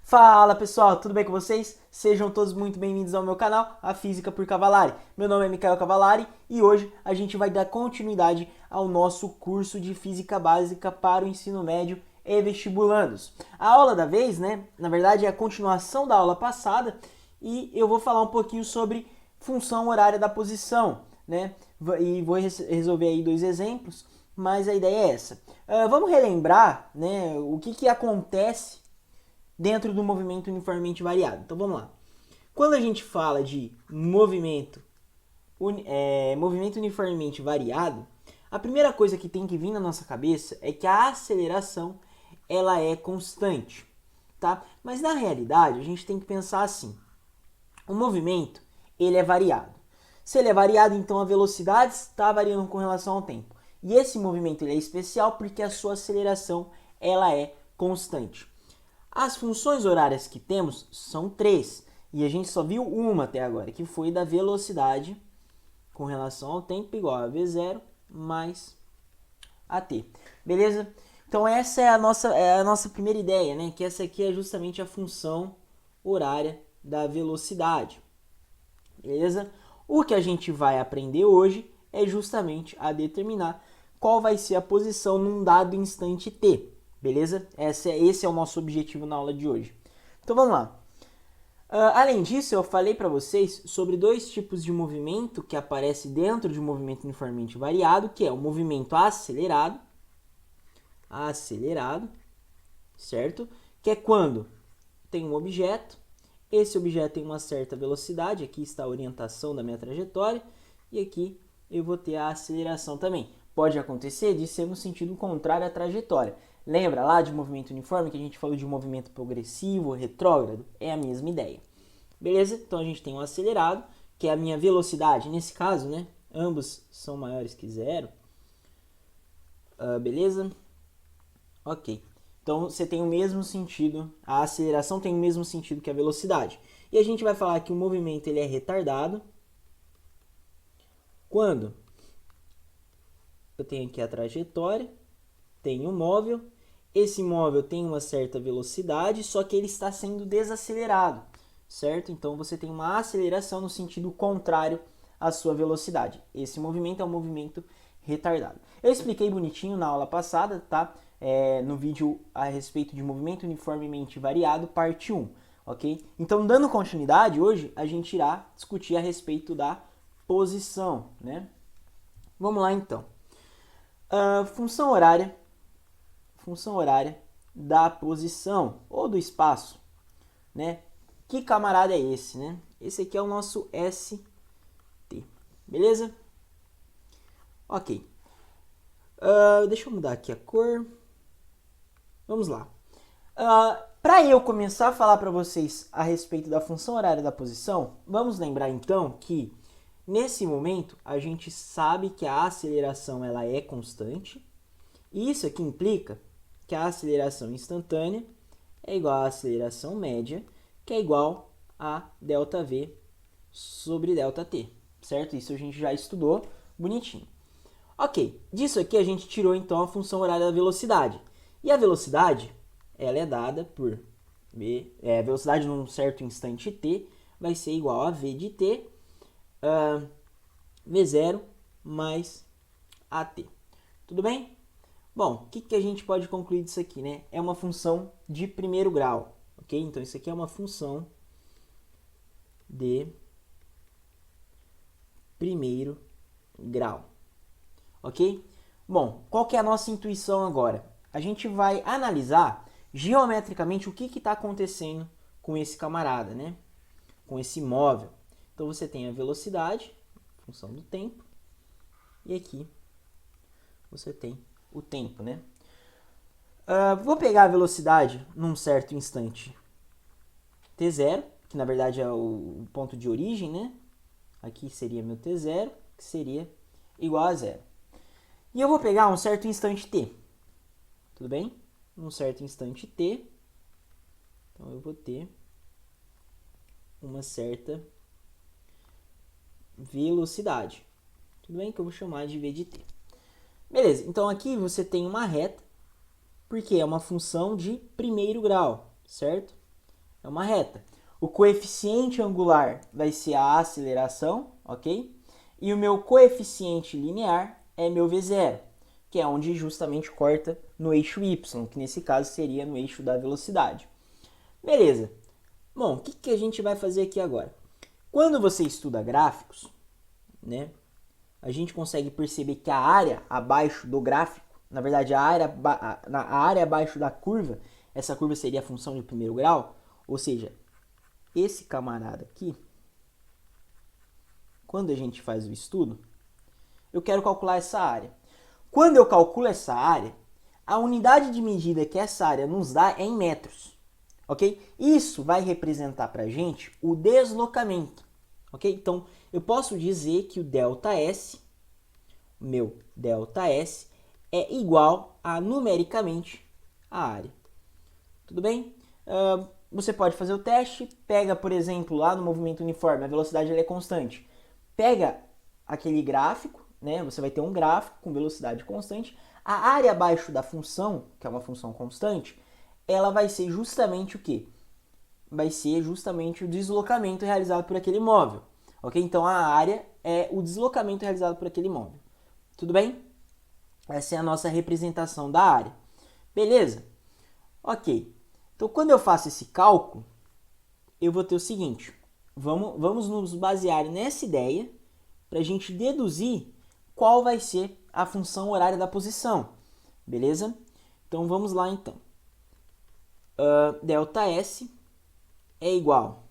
Fala pessoal, tudo bem com vocês? Sejam todos muito bem-vindos ao meu canal, a Física por Cavallari. Meu nome é Micael Cavallari e hoje a gente vai dar continuidade ao nosso curso de Física Básica para o ensino médio e vestibulandos. A aula da vez, na verdade é a continuação da aula passada e eu vou falar um pouquinho sobre função horária da posição, E vou resolver aí dois exemplos, mas a ideia é essa. Vamos relembrar, o que acontece dentro do movimento uniformemente variado. Então vamos lá. Quando a gente fala de movimento uniformemente variado, a primeira coisa que tem que vir na nossa cabeça é que a aceleração ela é constante, tá? Mas na realidade a gente tem que pensar assim: o movimento ele é variado. Se ele é variado, então a velocidade está variando com relação ao tempo. E esse movimento ele é especial porque a sua aceleração ela é constante. As funções horárias que temos são três, e a gente só viu uma até agora, que foi da velocidade com relação ao tempo igual a v0 mais at. Beleza? Então essa é a nossa primeira ideia, que essa aqui é justamente a função horária da velocidade. Beleza? O que a gente vai aprender hoje é justamente a determinar qual vai ser a posição num dado instante t. Beleza? Esse é o nosso objetivo na aula de hoje. Então vamos lá. Além disso, eu falei para vocês sobre dois tipos de movimento que aparece dentro de um movimento uniformemente variado, que é o movimento acelerado, certo? Que é quando tem um objeto, esse objeto tem uma certa velocidade, aqui está a orientação da minha trajetória, e aqui eu vou ter a aceleração também. Pode acontecer de ser no sentido contrário à trajetória. Lembra lá de movimento uniforme que a gente falou de movimento progressivo, retrógrado? É a mesma ideia. Beleza? Então a gente tem o acelerado, que é a minha velocidade. Nesse caso, ambos são maiores que zero. Beleza? Ok. Então você tem o mesmo sentido, a aceleração tem o mesmo sentido que a velocidade. E a gente vai falar que o movimento ele é retardado quando eu tenho aqui a trajetória, tenho o móvel, esse móvel tem uma certa velocidade, só que ele está sendo desacelerado, certo? Então você tem uma aceleração no sentido contrário à sua velocidade. Esse movimento é um movimento retardado. Eu expliquei bonitinho na aula passada, tá? No vídeo a respeito de movimento uniformemente variado, parte 1, ok? Então, dando continuidade, hoje a gente irá discutir a respeito da posição, Vamos lá, então. Função horária da posição ou do espaço, Que camarada é esse, Esse aqui é o nosso ST, beleza? Ok. Deixa eu mudar aqui a cor. Vamos lá. Para eu começar a falar para vocês a respeito da função horária da posição, vamos lembrar então que nesse momento a gente sabe que a aceleração ela é constante. E isso aqui implica que a aceleração instantânea é igual à aceleração média, que é igual a ΔV sobre ΔT, certo? Isso a gente já estudou bonitinho. Ok, disso aqui a gente tirou então a função horária da velocidade. E a velocidade, ela é dada por a velocidade num certo instante t vai ser igual a v de t, v0 mais at. Tudo bem? Bom, o que a gente pode concluir disso aqui, É uma função de primeiro grau, ok? Então, isso aqui é uma função de primeiro grau, ok? Bom, qual que é a nossa intuição agora? A gente vai analisar geometricamente o que está acontecendo com esse camarada, Com esse móvel. Então, você tem a velocidade, função do tempo, e aqui você tem o tempo, vou pegar a velocidade num certo instante t0, que na verdade é o ponto de origem, Aqui seria meu t0, que seria igual a zero. E eu vou pegar um certo instante t, tudo bem? Um certo instante t, então eu vou ter uma certa velocidade, tudo bem? Que eu vou chamar de v de t. Beleza, então aqui você tem uma reta, porque é uma função de primeiro grau, certo? é uma reta. O coeficiente angular vai ser a aceleração, ok? E o meu coeficiente linear é meu V0, que é onde justamente corta no eixo Y, que nesse caso seria no eixo da velocidade. Beleza. Bom, o que a gente vai fazer aqui agora? Quando você estuda gráficos, né, a gente consegue perceber que a área abaixo do gráfico, na verdade a área abaixo da curva, essa curva seria a função de primeiro grau, ou seja, esse camarada aqui, quando a gente faz o estudo, eu quero calcular essa área. Quando eu calculo essa área, a unidade de medida que essa área nos dá é em metros, ok? Isso vai representar para a gente o deslocamento, ok? Então, eu posso dizer que o ΔS, meu ΔS, é igual a, numericamente, a área. Tudo bem? Você pode fazer o teste, pega, por exemplo, lá no movimento uniforme, a velocidade é constante. Pega aquele gráfico, né? Você vai ter um gráfico com velocidade constante. A área abaixo da função, que é uma função constante, ela vai ser justamente o quê? Vai ser justamente o deslocamento realizado por aquele móvel. Ok? Então a área é o deslocamento realizado por aquele móvel. Tudo bem? Essa é a nossa representação da área. Beleza? Ok. Então quando eu faço esse cálculo, eu vou ter o seguinte. Vamos nos basear nessa ideia para a gente deduzir qual vai ser a função horária da posição. Beleza? Então vamos lá então. ΔS é igual.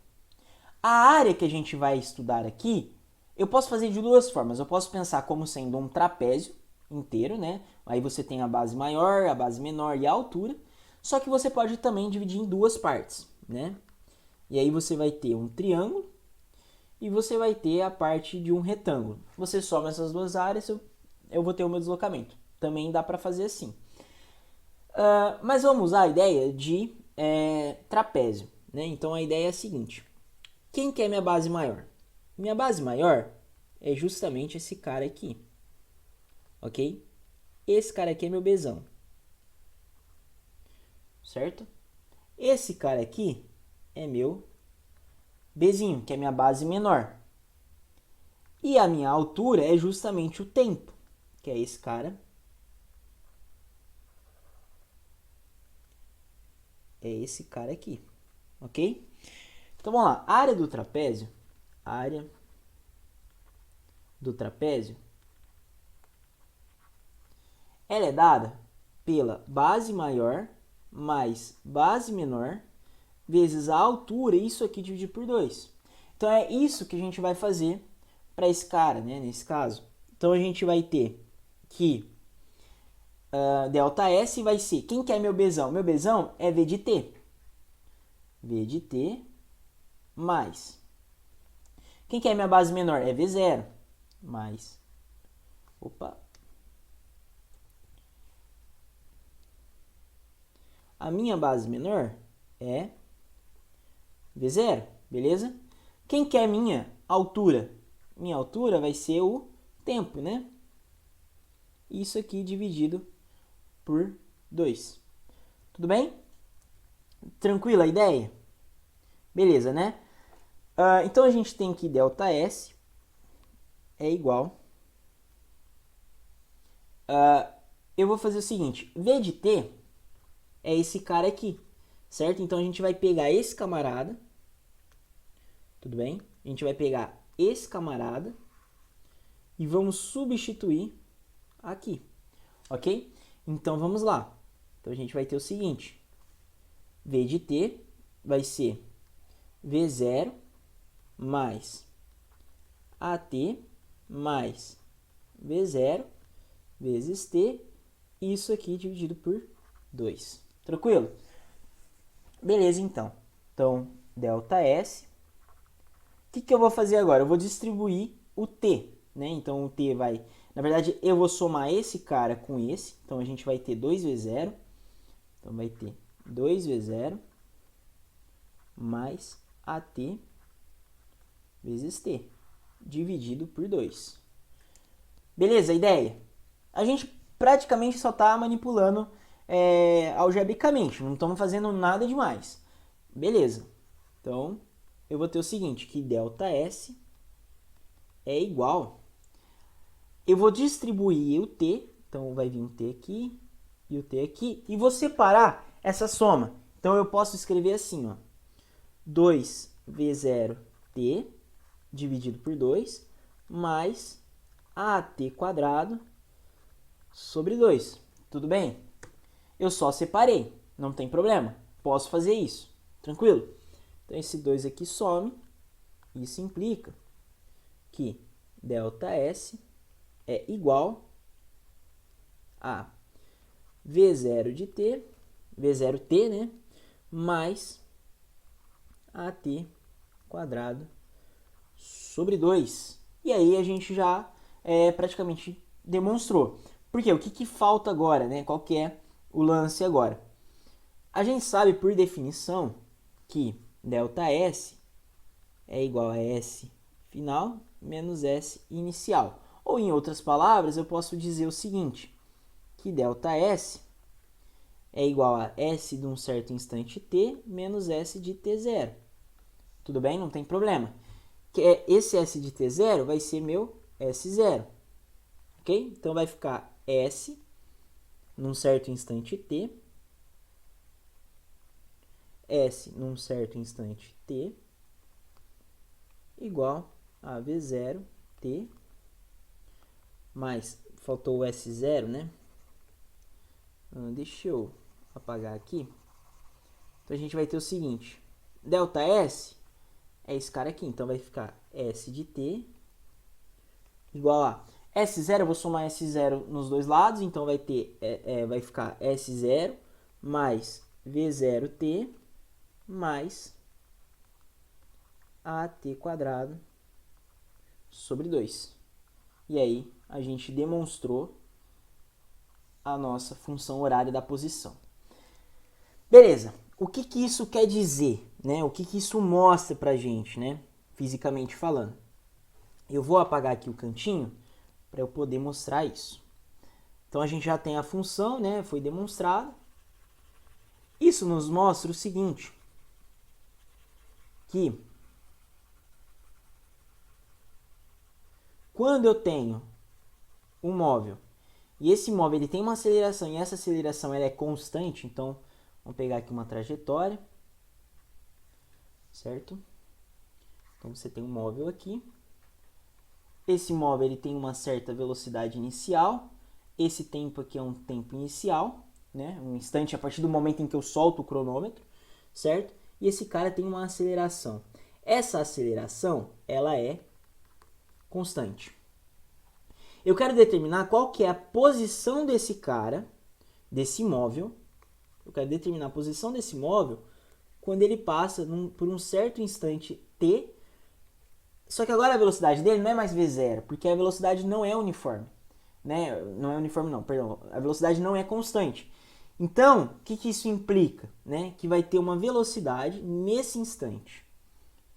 A área que a gente vai estudar aqui, eu posso fazer de duas formas. Eu posso pensar como sendo um trapézio inteiro, né? Aí você tem a base maior, a base menor e a altura. Só que você pode também dividir em duas partes, né? E aí você vai ter um triângulo e você vai ter a parte de um retângulo. Você soma essas duas áreas, eu vou ter o meu deslocamento. Também dá para fazer assim. Mas vamos usar a ideia de trapézio, né? Então a ideia é a seguinte. Quem que é minha base maior? Minha base maior é justamente esse cara aqui. Ok? Esse cara aqui é meu Bzão. Certo? Esse cara aqui é meu Bzinho, que é minha base menor. E a minha altura é justamente o tempo, que é esse cara. É esse cara aqui. Ok? Então vamos lá. A área do trapézio. Ela é dada pela base maior mais base menor vezes a altura, isso aqui dividido por 2. Então é isso que a gente vai fazer para esse cara, né, nesse caso. Então a gente vai ter que ΔS vai ser, quem que é meu Bzão? Meu Bzão é V de T. V de T mais. Quem que é minha base menor? É V0 mais. Opa. A minha base menor é V0, beleza? Quem que é minha altura? Minha altura vai ser o tempo, né? Isso aqui dividido por 2. Tudo bem? Tranquila a ideia? Beleza, né? Então a gente tem que ΔS é igual. Eu vou fazer o seguinte: V de T é esse cara aqui, certo? Então a gente vai pegar esse camarada. Tudo bem? A gente vai pegar esse camarada e vamos substituir aqui, ok? Então vamos lá. Então a gente vai ter o seguinte: V de T vai ser V0 mais AT mais V0 vezes T, isso aqui dividido por 2. Tranquilo? Beleza, então. Então, ΔS. O que eu vou fazer agora? Eu vou distribuir o T, né? Então, o T vai... Na verdade, eu vou somar esse cara com esse. Então, a gente vai ter 2V0. Então, vai ter 2V0 mais AT vezes T, dividido por 2. Beleza a ideia? A gente praticamente só está manipulando algebricamente, não estamos fazendo nada demais. Beleza. Então, eu vou ter o seguinte, que ΔS é igual... Eu vou distribuir o t, então vai vir um t aqui e o t aqui, e vou separar essa soma. Então, eu posso escrever assim, ó, 2v0t dividido por 2, mais at quadrado sobre 2. Tudo bem? Eu só separei, não tem problema. Posso fazer isso, tranquilo? Então, esse 2 aqui some, isso implica que ΔS é igual a V0 de t, V0t, né? Mais AT quadrado sobre 2. E aí a gente já praticamente demonstrou. Por quê? O que falta agora, né? Qual que é o lance agora? A gente sabe por definição que ΔS é igual a S final menos S inicial. Ou, em outras palavras, eu posso dizer o seguinte, que ΔS é igual a S de um certo instante t menos S de t0. Tudo bem? Não tem problema. Esse S de t0 vai ser meu S0. Ok? Então, vai ficar S num certo instante t, S num certo instante t, igual a V0 t, mais, faltou o S0, né? Deixa eu apagar aqui. Então, a gente vai ter o seguinte. ΔS é esse cara aqui. Então, vai ficar S de t igual a S0. Eu vou somar S0 nos dois lados. Então, vai ter, vai ficar S0 mais V0t mais AT quadrado sobre 2. E aí, a gente demonstrou a nossa função horária da posição. Beleza. O que isso quer dizer, né? O que isso mostra pra gente, né? Fisicamente falando. Eu vou apagar aqui o cantinho para eu poder mostrar isso. Então, a gente já tem a função, né? Foi demonstrado. Isso nos mostra o seguinte, que quando eu tenho um móvel e esse móvel ele tem uma aceleração e essa aceleração ela é constante, então vamos pegar aqui uma trajetória, certo? Então você tem um móvel aqui. Esse móvel ele tem uma certa velocidade inicial. Esse tempo aqui é um tempo inicial, né? Um instante a partir do momento em que eu solto o cronômetro, certo? E esse cara tem uma aceleração. Essa aceleração ela é constante. Eu quero determinar qual que é a posição desse cara, desse móvel. Eu quero determinar a posição desse móvel quando ele passa por um certo instante t. Só que agora a velocidade dele não é mais v0, porque a velocidade não é uniforme. Né? Não é uniforme não, perdão. A velocidade não é constante. Então, o que isso implica? Né? Que vai ter uma velocidade nesse instante.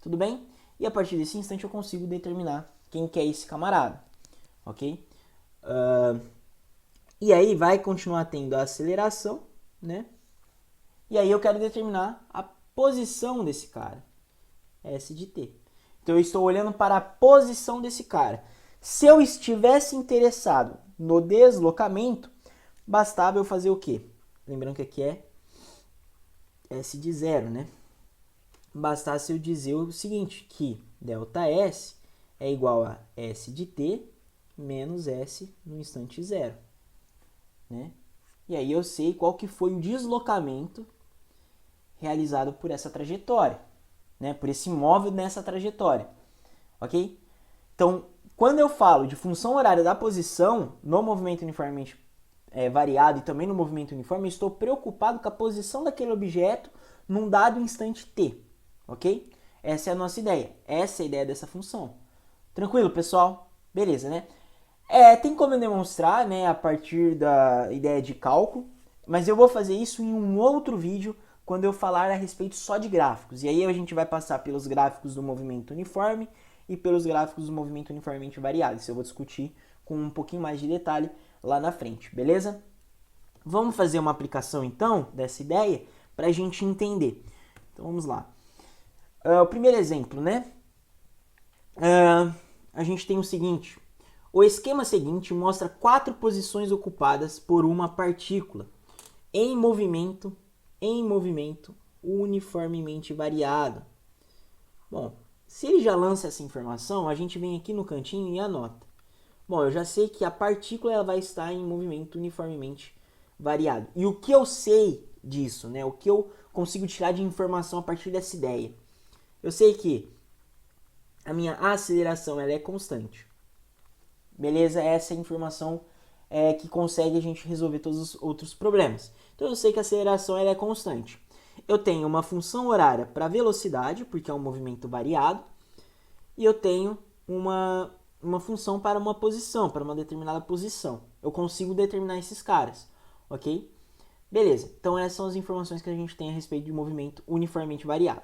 Tudo bem? E a partir desse instante eu consigo determinar quem que é esse camarada. Ok? E aí vai continuar tendo a aceleração, né? E aí eu quero determinar a posição desse cara, S de t. Então eu estou olhando para a posição desse cara. Se eu estivesse interessado no deslocamento, bastava eu fazer o quê? Lembrando que aqui é S de 0, né? Bastasse eu dizer o seguinte, que ΔS é igual a S de t menos S no instante 0. Né? E aí eu sei qual que foi o deslocamento realizado por essa trajetória, né? Por esse móvel nessa trajetória, ok? Então, quando eu falo de função horária da posição no movimento uniformemente variado e também no movimento uniforme, eu estou preocupado com a posição daquele objeto num dado instante t, ok? Essa é a nossa ideia, essa é a ideia dessa função. Tranquilo, pessoal? Beleza, né? Tem como eu demonstrar, né, a partir da ideia de cálculo, mas eu vou fazer isso em um outro vídeo quando eu falar a respeito só de gráficos. E aí a gente vai passar pelos gráficos do movimento uniforme e pelos gráficos do movimento uniformemente variado. Isso eu vou discutir com um pouquinho mais de detalhe lá na frente, beleza? Vamos fazer uma aplicação então dessa ideia para a gente entender. Então vamos lá. O primeiro exemplo, né? A gente tem o seguinte. O esquema seguinte mostra 4 posições ocupadas por uma partícula em movimento uniformemente variado. Bom, se ele já lança essa informação, a gente vem aqui no cantinho e anota. Bom, eu já sei que a partícula ela vai estar em movimento uniformemente variado. E o que eu sei disso, né? O que eu consigo tirar de informação a partir dessa ideia? Eu sei que a minha aceleração ela é constante. Beleza? Essa é a informação que consegue a gente resolver todos os outros problemas. Então eu sei que a aceleração ela é constante. Eu tenho uma função horária para velocidade, porque é um movimento variado, e eu tenho uma função para uma posição, para uma determinada posição. Eu consigo determinar esses caras, ok? Beleza, então essas são as informações que a gente tem a respeito de movimento uniformemente variado.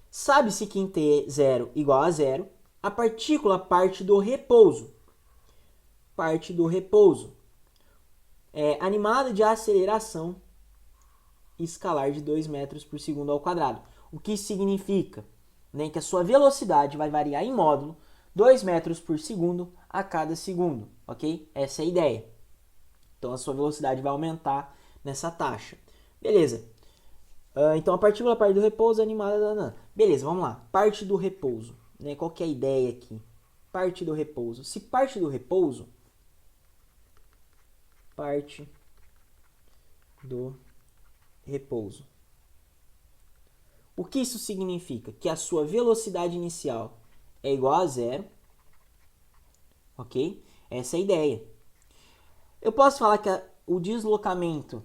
Sabe-se que em T0 igual a zero, a partícula parte do repouso. Animada de aceleração escalar de 2 metros por segundo ao quadrado. O que significa, né, que a sua velocidade vai variar em módulo 2 metros por segundo a cada segundo, ok? Essa é a ideia. Então a sua velocidade vai aumentar nessa taxa. Beleza. Então a partícula parte do repouso animada... Beleza, vamos lá. Parte do repouso. Né? Qual que é a ideia aqui? Parte do repouso. Se parte do repouso... Parte do repouso. O que isso significa? Que a sua velocidade inicial é igual a zero. Ok? Essa é a ideia. Eu posso falar que o deslocamento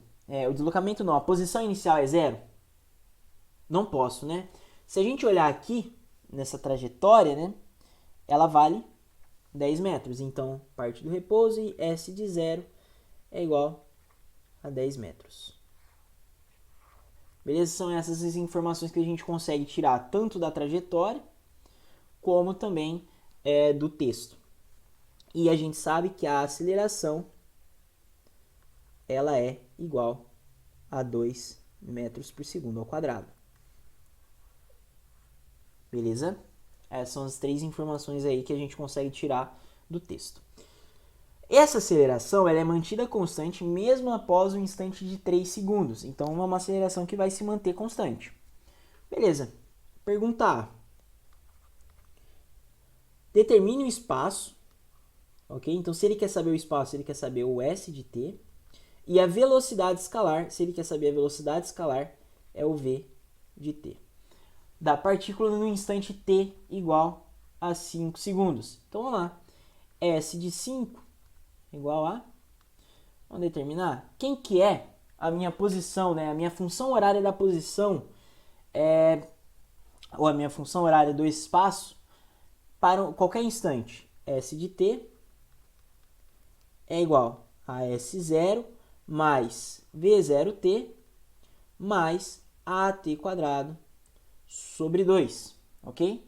não, a posição inicial é zero? Não posso, né? Se a gente olhar aqui, nessa trajetória, né? Ela vale 10 metros. Então, parte do repouso e S de zero é igual a 10 metros. Beleza? São essas as informações que a gente consegue tirar tanto da trajetória, como também do texto. E a gente sabe que a aceleração ela é igual a 2 metros por segundo ao quadrado. Beleza? Essas são as 3 informações aí que a gente consegue tirar do texto. Essa aceleração ela é mantida constante mesmo após um instante de 3 segundos. Então, é uma aceleração que vai se manter constante. Beleza. Pergunta A. Determine o espaço. Ok? Então, se ele quer saber o espaço, ele quer saber o S de t. E a velocidade escalar, se ele quer saber a velocidade escalar, é o v de t. Da partícula no instante t igual a 5 segundos. Então, vamos lá. S de 5 igual a... Vamos determinar quem que é a minha posição, né? A minha função horária da posição, ou a minha função horária do espaço para qualquer instante. S de t é igual a S0 mais V0t mais AT quadrado sobre 2, ok?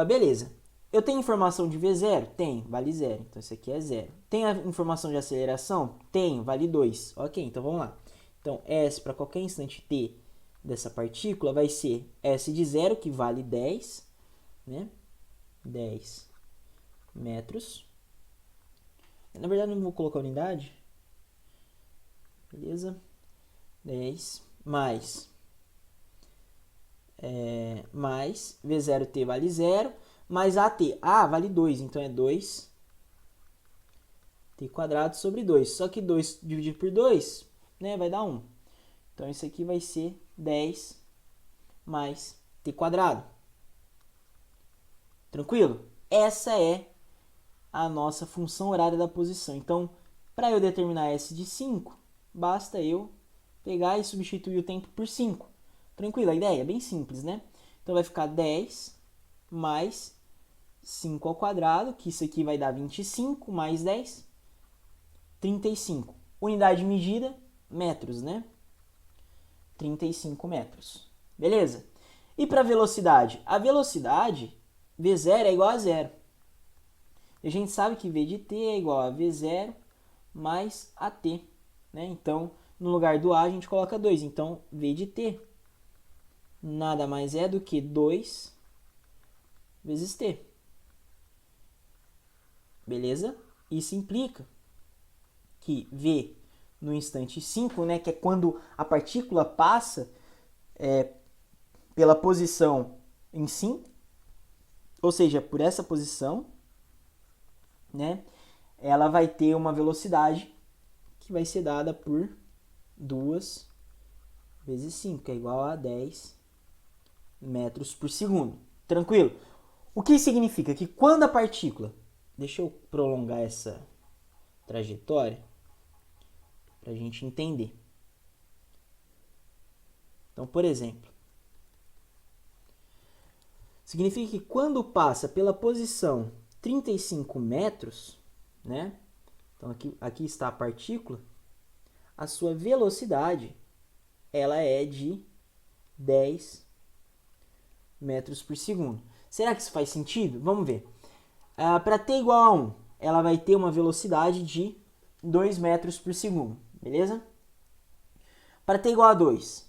Beleza. Eu tenho informação de V0? Tenho, vale 0. Então, isso aqui é 0. Tem a informação de aceleração? Tenho, vale 2. Ok, então vamos lá. Então, S para qualquer instante t dessa partícula vai ser S de 0, que vale 10, né? 10 metros. Na verdade, não vou colocar unidade. Beleza? 10 mais V0t vale 0, mais AT. Vale 2, então é 2t quadrado sobre 2. Só que 2 dividido por 2, né, vai dar 1. Então, isso aqui vai ser 10 mais t quadrado. Tranquilo? Essa é a nossa função horária da posição. Então, para eu determinar S de 5, basta eu pegar e substituir o tempo por 5. Tranquilo? A ideia é bem simples, né? Então, vai ficar 10 mais 5 ao quadrado, que isso aqui vai dar 25, mais 10, 35. Unidade de medida, metros, né? 35 metros. Beleza? E para a velocidade? A velocidade, V0 é igual a 0. A gente sabe que V de t é igual a V0 mais AT. Né? Então, no lugar do A, a gente coloca 2. Então, V de t nada mais é do que 2 vezes t. Beleza? Isso implica que v no instante 5, né, que é quando a partícula passa pela posição em si, ou seja, por essa posição, né, ela vai ter uma velocidade que vai ser dada por 2 vezes 5, que é igual a 10 metros por segundo. Tranquilo? O que significa que quando a partícula... Deixa eu prolongar essa trajetória para a gente entender. Então, por exemplo, significa que quando passa pela posição 35 metros, né? Então, aqui está a partícula, a sua velocidade ela é de 10 metros por segundo. Será que isso faz sentido? Vamos ver. Para t igual a 1, ela vai ter uma velocidade de 2 metros por segundo, beleza? Para t igual a 2,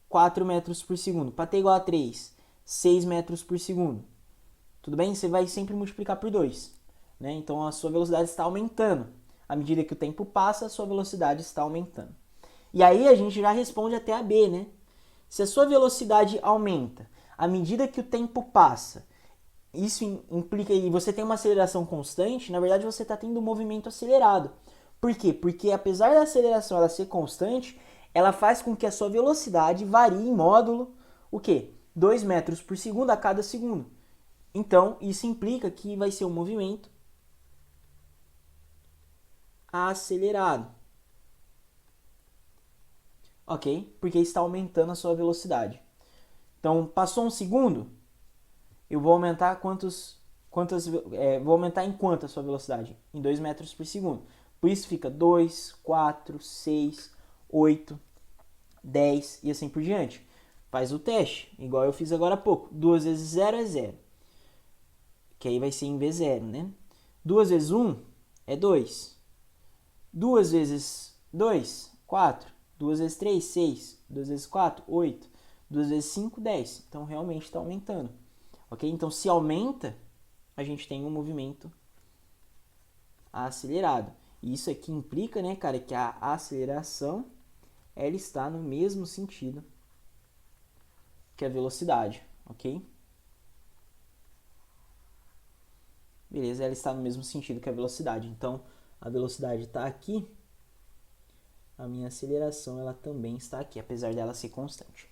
4 metros por segundo. Para t igual a 3, 6 metros por segundo. Tudo bem? Você vai sempre multiplicar por 2. Né? Então, a sua velocidade está aumentando. À medida que o tempo passa, a sua velocidade está aumentando. E aí, a gente já responde até a B, né? Se a sua velocidade aumenta à medida que o tempo passa, isso implica que você tem uma aceleração constante, na verdade você está tendo um movimento acelerado. Por quê? Porque apesar da aceleração ela ser constante, ela faz com que a sua velocidade varie em módulo, o quê? 2 metros por segundo a cada segundo. Então, isso implica que vai ser um movimento acelerado. Ok? Porque está aumentando a sua velocidade. Então, passou um segundo, eu vou aumentar vou aumentar em quanto a sua velocidade? Em 2 metros por segundo. Por isso fica 2, 4, 6, 8, 10 e assim por diante. Faz o teste, igual eu fiz agora há pouco. 2 vezes 0 é 0. Que aí vai ser em V0, né? 2 vezes 1 é 2. 2 vezes 2, 4. 2 vezes 3, 6. 2 vezes 4, 8. 2 vezes 5, 10. Então, realmente está aumentando. Ok? Então, se aumenta, a gente tem um movimento acelerado. E isso aqui implica, né, cara, que a aceleração ela está no mesmo sentido que a velocidade, ok? Beleza, ela está no mesmo sentido que a velocidade. Então, a velocidade está aqui, a minha aceleração ela também está aqui, apesar dela ser constante.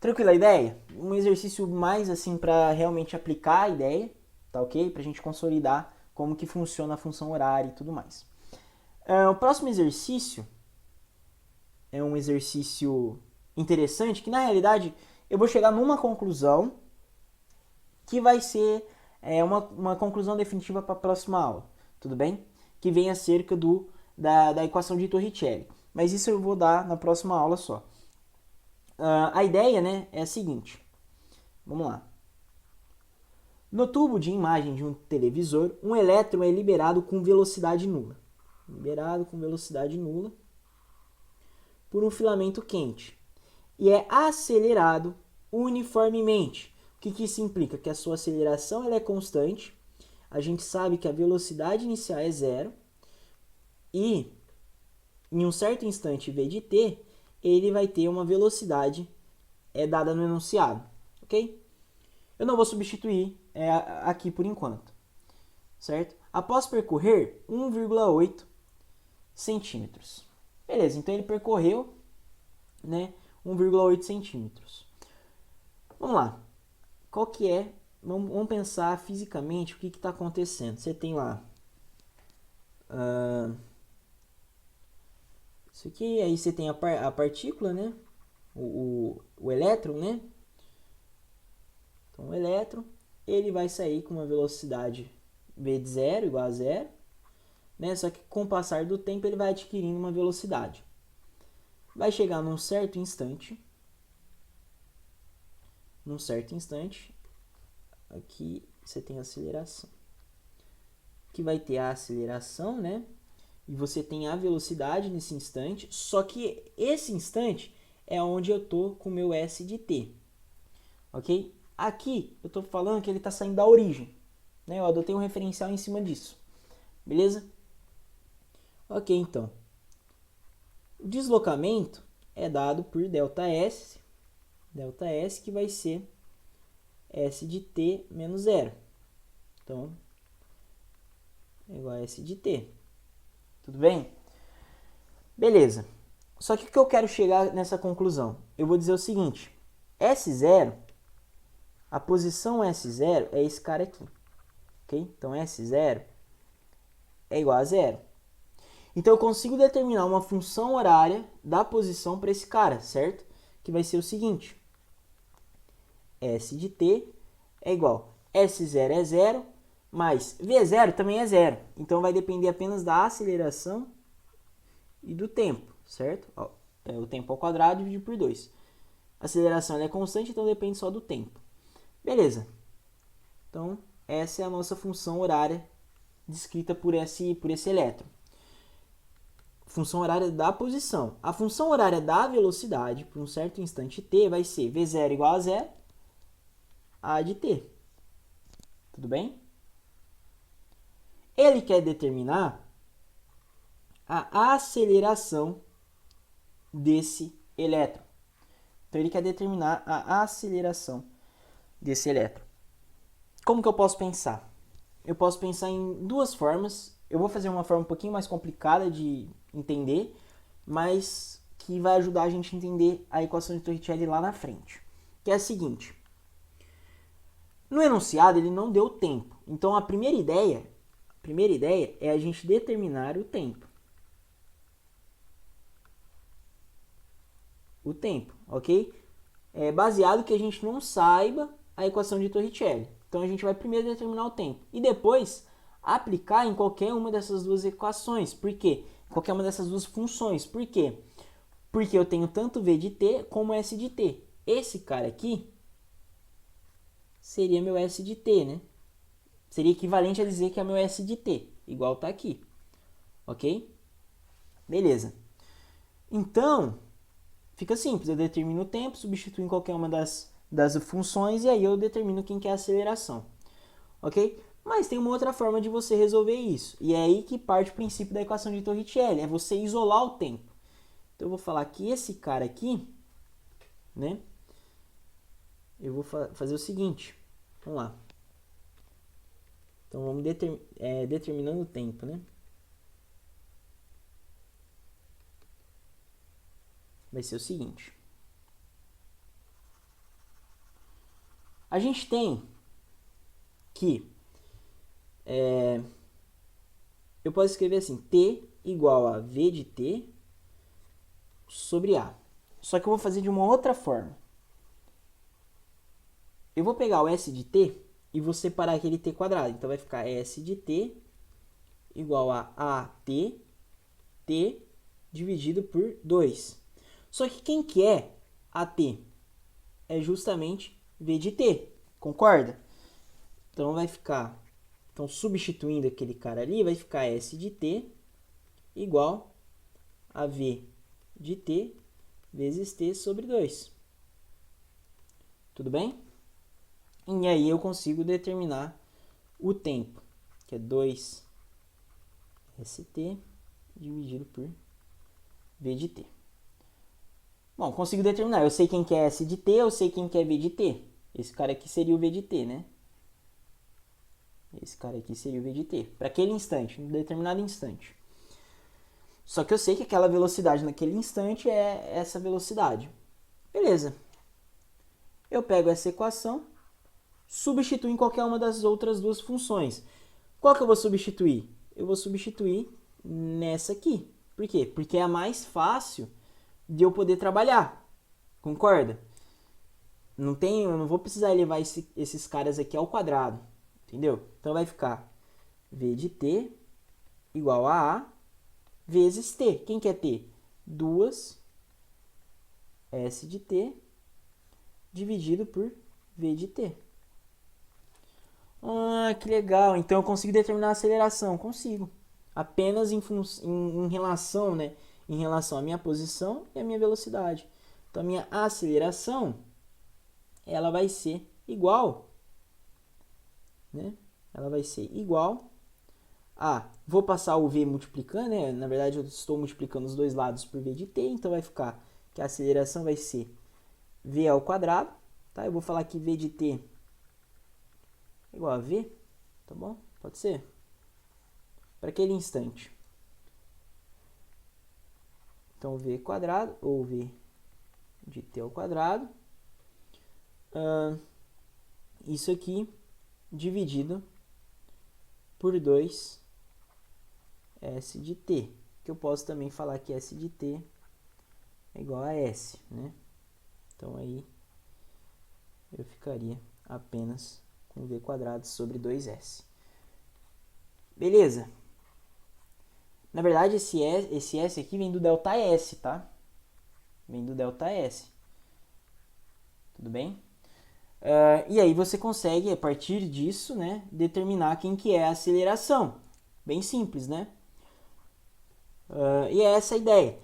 Tranquila a ideia? Um exercício mais assim para realmente aplicar a ideia, tá ok? Para a gente consolidar como que funciona a função horária e tudo mais. O próximo exercício é um exercício interessante que, na realidade, eu vou chegar numa conclusão que vai ser uma conclusão definitiva para a próxima aula, tudo bem? Que vem acerca da equação de Torricelli. Mas isso eu vou dar na próxima aula só. A ideia, né, é a seguinte. Vamos lá. No tubo de imagem de um televisor, um elétron é liberado com velocidade nula. Liberado com velocidade nula por um filamento quente. E é acelerado uniformemente. O que isso implica? Que a sua aceleração ela é constante. A gente sabe que a velocidade inicial é 0. E em um certo instante v de t, ele vai ter uma velocidade dada no enunciado. Ok? Eu não vou substituir aqui por enquanto. Certo? Após percorrer 1,8 centímetros. Beleza, então ele percorreu, né, 1,8 centímetros. Vamos lá. Qual que é? Vamos pensar fisicamente o que está acontecendo. Você tem lá isso aqui, aí você tem a partícula, né? O elétron, né? Então, o elétron, ele vai sair com uma velocidade v de 0 igual a 0, né? Só que com o passar do tempo ele vai adquirindo uma velocidade. Vai chegar num certo instante, aqui você tem a aceleração. Que vai ter a aceleração, né? E você tem a velocidade nesse instante, só que esse instante é onde eu tô com o meu S de t, ok? Aqui eu estou falando que ele está saindo da origem, né? Eu adotei um referencial em cima disso, beleza? Ok, então. O deslocamento é dado por ΔS que vai ser S de t menos 0. Então, é igual a S de t. Tudo bem? Beleza. Só que o que eu quero chegar nessa conclusão? Eu vou dizer o seguinte. S0, a posição S0 é esse cara aqui. Ok? Então, S0 é igual a 0. Então, eu consigo determinar uma função horária da posição para esse cara, certo? Que vai ser o seguinte. S de t é igual S0 é 0, mais V0 também é 0. Então, vai depender apenas da aceleração e do tempo, certo? Ó, é o tempo ao quadrado dividido por 2. A aceleração é constante, então depende só do tempo. Beleza. Então, essa é a nossa função horária descrita por esse elétron. Função horária da posição. A função horária da velocidade, por um certo instante t, vai ser V0 igual a 0, A de t. Tudo bem? Ele quer determinar a aceleração desse elétron. Então, ele quer determinar a aceleração desse elétron. Como que eu posso pensar? Eu posso pensar em duas formas. Eu vou fazer uma forma um pouquinho mais complicada de entender, mas que vai ajudar a gente a entender a equação de Torricelli lá na frente. Que é a seguinte. No enunciado, ele não deu tempo. Então, a primeira ideia é a gente determinar o tempo. O tempo, ok? É baseado que a gente não saiba a equação de Torricelli. Então, a gente vai primeiro determinar o tempo. E depois, aplicar em qualquer uma dessas duas equações. Por quê? Qualquer uma dessas duas funções. Por quê? Porque eu tenho tanto V de t como S de t. Esse cara aqui seria meu S de t, né? Seria equivalente a dizer que é meu S de t, igual tá aqui. Ok? Beleza. Então, fica simples. Eu determino o tempo, substituo em qualquer uma das funções e aí eu determino quem que é a aceleração. Ok? Mas tem uma outra forma de você resolver isso. E é aí que parte o princípio da equação de Torricelli. É você isolar o tempo. Então, eu vou falar que esse cara aqui, né? Eu vou fazer o seguinte. Vamos lá. Então, vamos determinando o tempo, né? Vai ser o seguinte. A gente tem que... eu posso escrever assim, T igual a V de t sobre A. Só que eu vou fazer de uma outra forma. Eu vou pegar o S de t e vou separar aquele t quadrado. Então, vai ficar S de t igual a AT, t dividido por 2. Só que quem que é AT? É justamente V de t, concorda? Então, vai ficar... Então, substituindo aquele cara ali, vai ficar S de t igual a V de t vezes t sobre 2. Tudo bem? E aí eu consigo determinar o tempo, que é 2 ST dividido por V de t. Bom, consigo determinar. Eu sei quem que é S de t, eu sei quem que é V de t. Esse cara aqui seria o V de t, né? Esse cara aqui seria o V de t. Para aquele instante, em um determinado instante. Só que eu sei que aquela velocidade naquele instante é essa velocidade. Beleza. Eu pego essa equação, substituo em qualquer uma das outras duas funções. Qual que eu vou substituir? Eu vou substituir nessa aqui. Por quê? Porque é a mais fácil de eu poder trabalhar. Concorda? Eu não vou precisar elevar esses caras aqui ao quadrado. Entendeu? Então vai ficar V de t igual a A vezes t. Quem que é t? 2 S de t dividido por V de t. Ah, que legal. Então eu consigo determinar a aceleração. Consigo. Apenas em relação, né? Em relação à minha posição e à minha velocidade. Então a minha aceleração ela vai ser igual, né? Ela vai ser igual a, vou passar o v multiplicando, né? Na verdade eu estou multiplicando os dois lados por v de t, então vai ficar que a aceleração vai ser v ao quadrado, tá? Eu vou falar que v de t é igual a v, tá bom? Pode ser? Para aquele instante. Então v quadrado, ou v de t ao quadrado, isso aqui dividido por 2 S de t, que eu posso também falar que S de t é igual a S, né? Então aí eu ficaria apenas com v quadrado sobre 2S. Beleza? Na verdade, esse S aqui vem do ΔS, tá? Vem do ΔS. Tudo bem? E aí você consegue, a partir disso, né, determinar quem que é a aceleração. Bem simples, né? E é essa a ideia.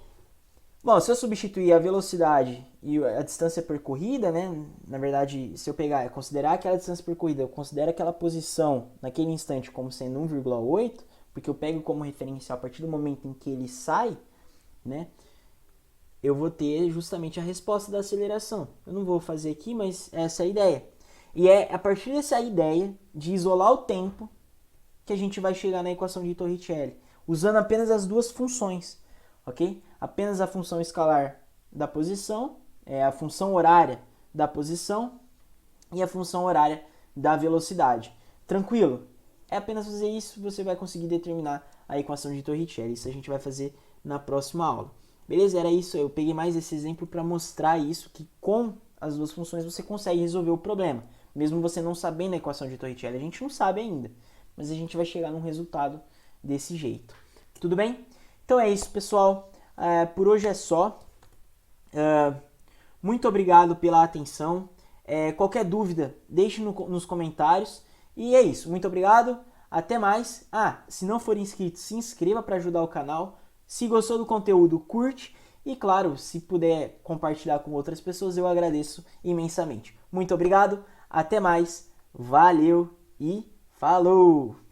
Bom, se eu substituir a velocidade e a distância percorrida, né, na verdade, se eu considerar aquela distância percorrida, eu considero aquela posição naquele instante como sendo 1,8, porque eu pego como referencial a partir do momento em que ele sai, né, eu vou ter justamente a resposta da aceleração. Eu não vou fazer aqui, mas essa é a ideia. E é a partir dessa ideia de isolar o tempo que a gente vai chegar na equação de Torricelli, usando apenas as duas funções, ok? Apenas a função escalar da posição, a função horária da posição e a função horária da velocidade. Tranquilo? É apenas fazer isso, você vai conseguir determinar a equação de Torricelli. Isso a gente vai fazer na próxima aula. Beleza? Era isso. Eu peguei mais esse exemplo para mostrar isso, que com as duas funções você consegue resolver o problema. Mesmo você não sabendo a equação de Torricelli, a gente não sabe ainda. Mas a gente vai chegar num resultado desse jeito. Tudo bem? Então é isso, pessoal. Por hoje é só. Muito obrigado pela atenção. Qualquer dúvida, deixe nos comentários. E é isso. Muito obrigado. Até mais. Se não for inscrito, se inscreva para ajudar o canal. Se gostou do conteúdo, curte. E claro, se puder compartilhar com outras pessoas, eu agradeço imensamente. Muito obrigado. Até mais. Valeu e falou!